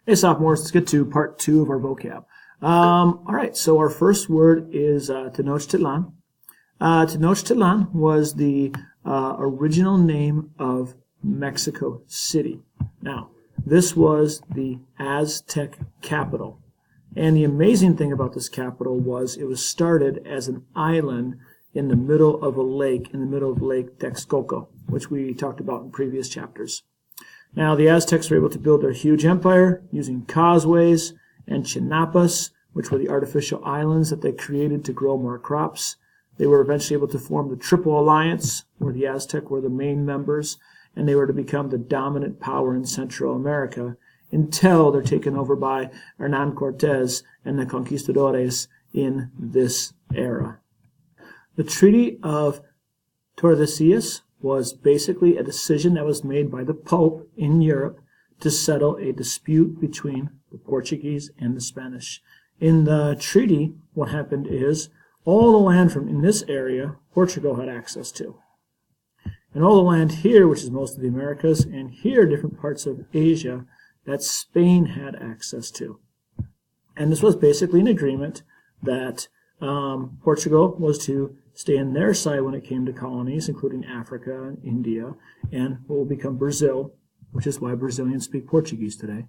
Hey sophomores, let's get to part 2 of our vocab. All right, so our first word is Tenochtitlan. Tenochtitlan was the original name of Mexico City. Now, this was the Aztec capital. And the amazing thing about this capital was it was started as an island in the middle of a lake, in the middle of Lake Texcoco, which we talked about in previous chapters. Now, the Aztecs were able to build their huge empire using causeways and chinapas, which were the artificial islands that they created to grow more crops. They were eventually able to form the Triple Alliance, where the Aztec were the main members, and they were to become the dominant power in Central America until they're taken over by Hernán Cortés and the conquistadores in this era. The Treaty of Tordesillas was basically a decision that was made by the Pope in Europe to settle a dispute between the Portuguese and the Spanish. In the treaty, what happened is all the land from in this area, Portugal had access to. And all the land here, which is most of the Americas, and here, different parts of Asia, that Spain had access to. And this was basically an agreement that Portugal was to stay on their side when it came to colonies, including Africa, India, and what will become Brazil, which is why Brazilians speak Portuguese today.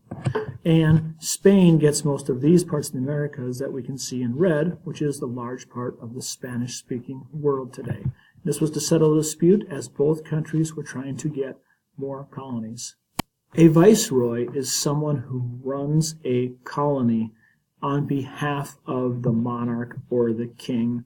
And Spain gets most of these parts of the Americas that we can see in red, which is the large part of the Spanish-speaking world today. This was to settle the dispute as both countries were trying to get more colonies. A viceroy is someone who runs a colony on behalf of the monarch or the king.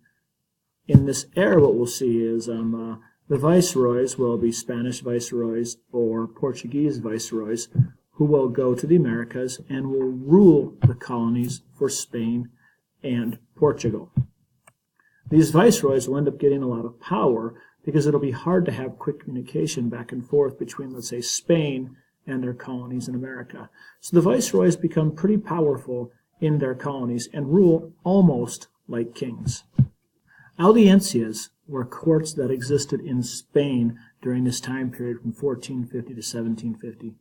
In this era, what we'll see is the viceroys will be Spanish viceroys or Portuguese viceroys who will go to the Americas and will rule the colonies for Spain and Portugal. These viceroys will end up getting a lot of power because it'll be hard to have quick communication back and forth between, let's say, Spain and their colonies in America. So the viceroys become pretty powerful in their colonies and rule almost like kings. Audiencias were courts that existed in Spain during this time period from 1450 to 1750.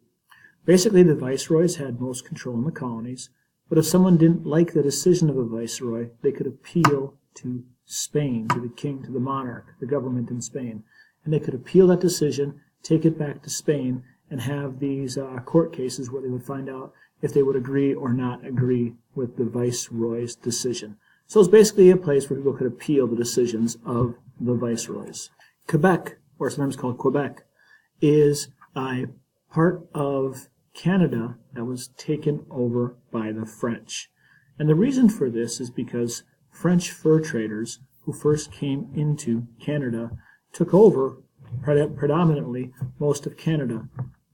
Basically, the viceroys had most control in the colonies, but if someone didn't like the decision of a viceroy, they could appeal to Spain, to the king, to the monarch, the government in Spain. And they could appeal that decision, take it back to Spain, and have these court cases where they would find out if they would agree or not agree with the viceroy's decision. So it's basically a place where people could appeal the decisions of the viceroys. Quebec, or sometimes called Quebec, is a part of Canada that was taken over by the French. And the reason for this is because French fur traders who first came into Canada took over predominantly most of Canada.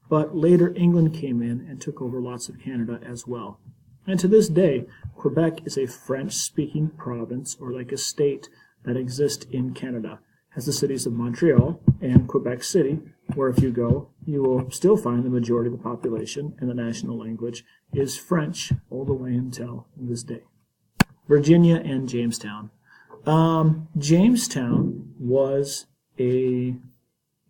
But later England came in and took over lots of Canada as well. And to this day, Quebec is a French-speaking province, or like a state, that exists in Canada. It has the cities of Montreal and Quebec City, where if you go, you will still find the majority of the population, and the national language is French all the way until this day. Virginia and Jamestown. Jamestown was a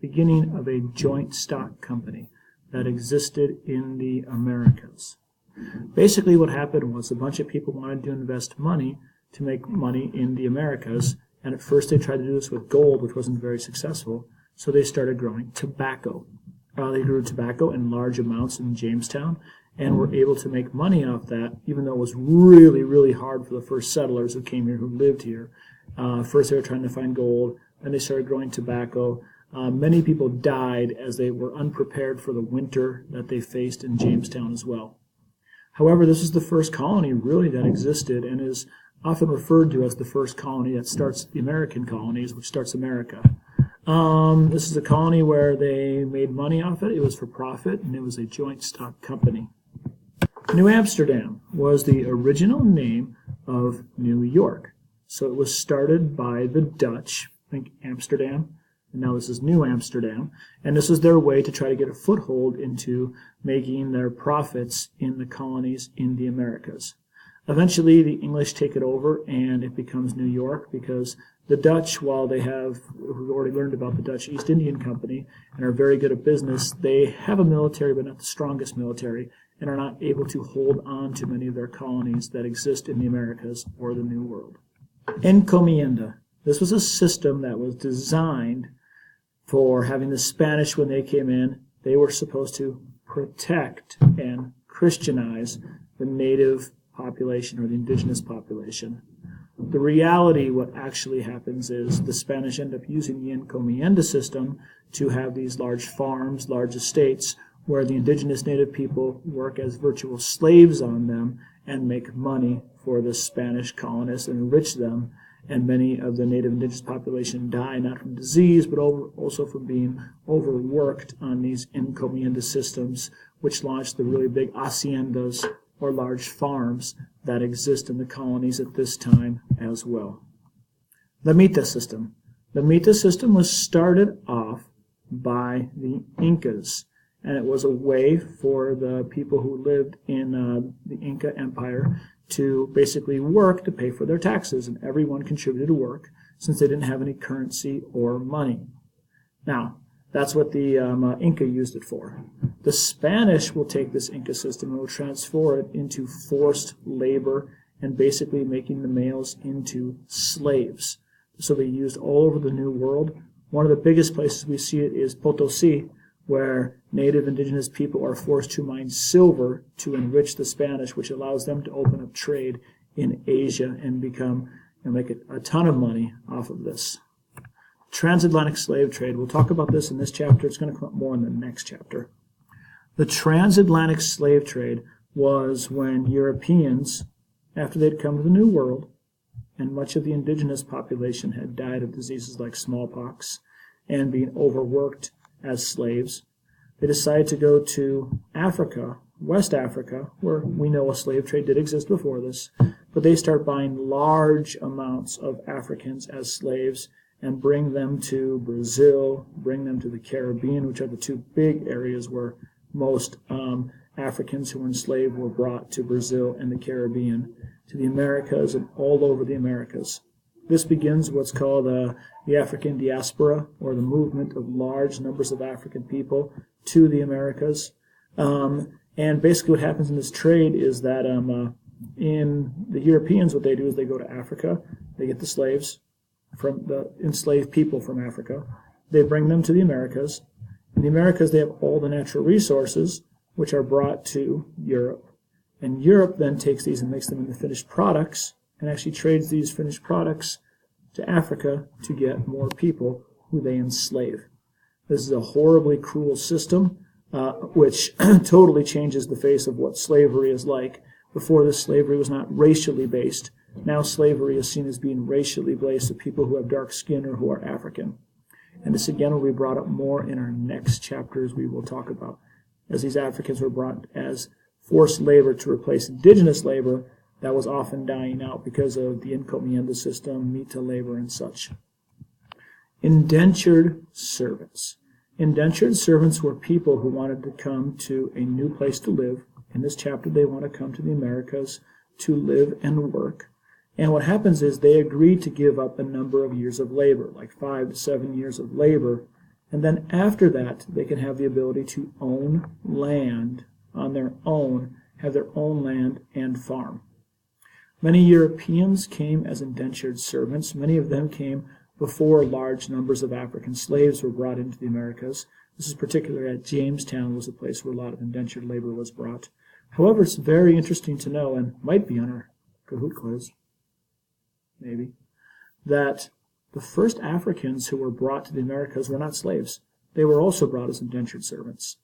beginning of a joint stock company that existed in the Americas. Basically what happened was a bunch of people wanted to invest money to make money in the Americas, and at first they tried to do this with gold, which wasn't very successful, so they started growing tobacco. They grew tobacco in large amounts in Jamestown and were able to make money off that, even though it was really, really hard for the first settlers who came here, who lived here. First they were trying to find gold, then they started growing tobacco. Many people died as they were unprepared for the winter that they faced in Jamestown as well. However, this is the first colony really that existed and is often referred to as the first colony that starts the American colonies, which starts America. This is a colony where they made money off it. It was for profit, and it was a joint stock company. New Amsterdam was the original name of New York. So it was started by the Dutch, I think Amsterdam, and now this is New Amsterdam, and this was their way to try to get a foothold into making their profits in the colonies in the Americas. Eventually, the English take it over, and it becomes New York because the Dutch, while we've already learned about the Dutch East Indian Company and are very good at business, they have a military, but not the strongest military, and are not able to hold on to many of their colonies that exist in the Americas or the New World. Encomienda. This was a system that was designed for having the Spanish when they came in. They were supposed to protect and Christianize the native population or the indigenous population. The reality, what actually happens is the Spanish end up using the Encomienda system to have these large farms, large estates, where the indigenous native people work as virtual slaves on them and make money for the Spanish colonists and enrich them. And many of the native indigenous population die not from disease, but also from being overworked on these encomienda systems, which launched the really big haciendas, or large farms, that exist in the colonies at this time as well. The Mita system. The Mita system was started off by the Incas, and it was a way for the people who lived in the Inca Empire to basically work to pay for their taxes, and everyone contributed to work since they didn't have any currency or money. Now, that's what the Inca used it for. The Spanish will take this Inca system and will transfer it into forced labor and basically making the males into slaves. So they used all over the New World. One of the biggest places we see it is Potosi, where native indigenous people are forced to mine silver to enrich the Spanish, which allows them to open up trade in Asia and make a ton of money off of this. Transatlantic slave trade. We'll talk about this in this chapter. It's going to come up more in the next chapter. The transatlantic slave trade was when Europeans, after they'd come to the New World, and much of the indigenous population had died of diseases like smallpox and being overworked as slaves, they decided to go to Africa, West Africa, where we know a slave trade did exist before this, but they start buying large amounts of Africans as slaves and bring them to Brazil, bring them to the Caribbean, which are the two big areas where most Africans who were enslaved were brought to Brazil and the Caribbean, to the Americas and all over the Americas. This begins what's called the African diaspora, or the movement of large numbers of African people to the Americas. And basically what happens in this trade is that in the Europeans, what they do is they go to Africa, they get the slaves, from the enslaved people from Africa. They bring them to the Americas. In the Americas, they have all the natural resources, which are brought to Europe. And Europe then takes these and makes them into finished products, and actually trades these finished products to Africa to get more people who they enslave. This is a horribly cruel system, which totally changes the face of what slavery is like. Before this, slavery was not racially based. Now slavery is seen as being racially based to people who have dark skin or who are African. And this again will be brought up more in our next chapters we will talk about. As these Africans were brought as forced labor to replace indigenous labor that was often dying out because of the encomienda system, Mita labor, and such. Indentured servants. Indentured servants were people who wanted to come to a new place to live. In this chapter, they want to come to the Americas to live and work. And what happens is they agree to give up a number of years of labor, like 5 to 7 years of labor, and then after that they can have the ability to own land on their own, have their own land and farm. Many Europeans came as indentured servants. Many of them came before large numbers of African slaves were brought into the Americas. This is particularly at Jamestown was a place where a lot of indentured labor was brought. However, it's very interesting to know, and might be on our Kahoot quiz, maybe, that the first Africans who were brought to the Americas were not slaves. They were also brought as indentured servants.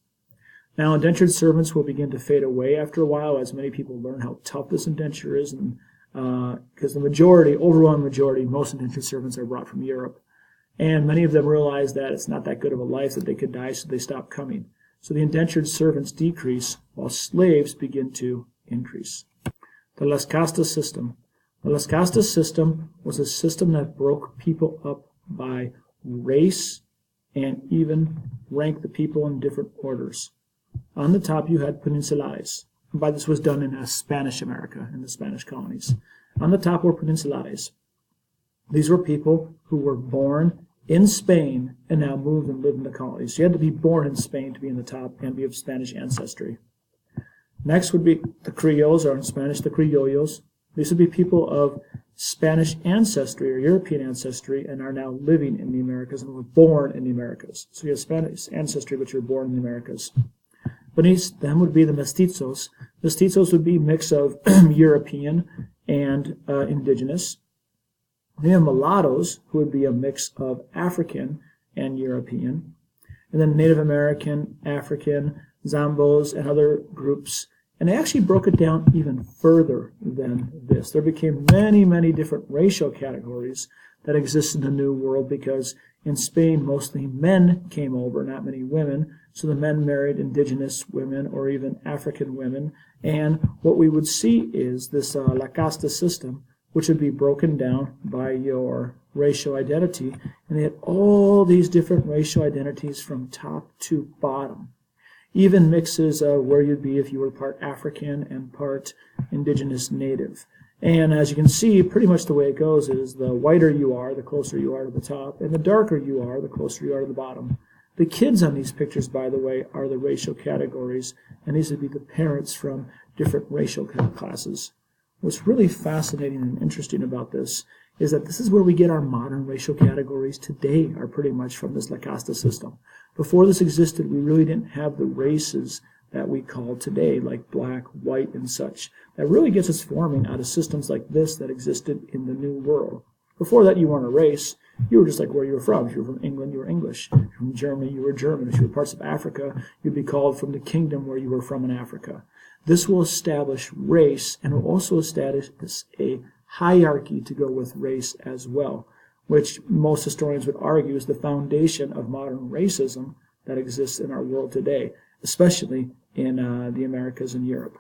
Now, indentured servants will begin to fade away after a while as many people learn how tough this indenture is, and because the overwhelming majority, most indentured servants are brought from Europe. And many of them realize that it's not that good of a life, that they could die, so they stop coming. So the indentured servants decrease while slaves begin to increase. The Las Castas system. The Las Castas system was a system that broke people up by race and even ranked the people in different orders. On the top you had peninsulares. By this was done in Spanish America, in the Spanish colonies. On the top were peninsulares. These were people who were born in Spain and now moved and lived in the colonies. So you had to be born in Spain to be in the top and be of Spanish ancestry. Next would be the Creoles, or in Spanish, the Criollos. These would be people of Spanish ancestry or European ancestry and are now living in the Americas and were born in the Americas. So you have Spanish ancestry, but you're born in the Americas. Beneath them would be the Mestizos. Mestizos would be a mix of European and indigenous. Then you have Mulattoes, who would be a mix of African and European. And then Native American, African, Zambos, and other groups. And they actually broke it down even further than this. There became many, many different racial categories that exist in the New World because in Spain, mostly men came over, not many women. So the men married indigenous women or even African women. And what we would see is this La Casta system, which would be broken down by your racial identity. And they had all these different racial identities from top to bottom. Even mixes where you'd be if you were part African and part indigenous native. And as you can see, pretty much the way it goes is the whiter you are, the closer you are to the top, and the darker you are, the closer you are to the bottom. The kids on these pictures, by the way, are the racial categories, and these would be the parents from different racial classes. What's really fascinating and interesting about this is that this is where we get our modern racial categories today, are pretty much from this La Casta system. Before this existed, we really didn't have the races that we call today, like black, white, and such. That really gets us forming out of systems like this that existed in the New World. Before that, you weren't a race. You were just like where you were from. If you were from England, you were English. If you were from Germany, you were German. If you were parts of Africa, you'd be called from the kingdom where you were from in Africa. This will establish race, and will also establish a hierarchy to go with race as well, which most historians would argue is the foundation of modern racism that exists in our world today, especially in the Americas and Europe.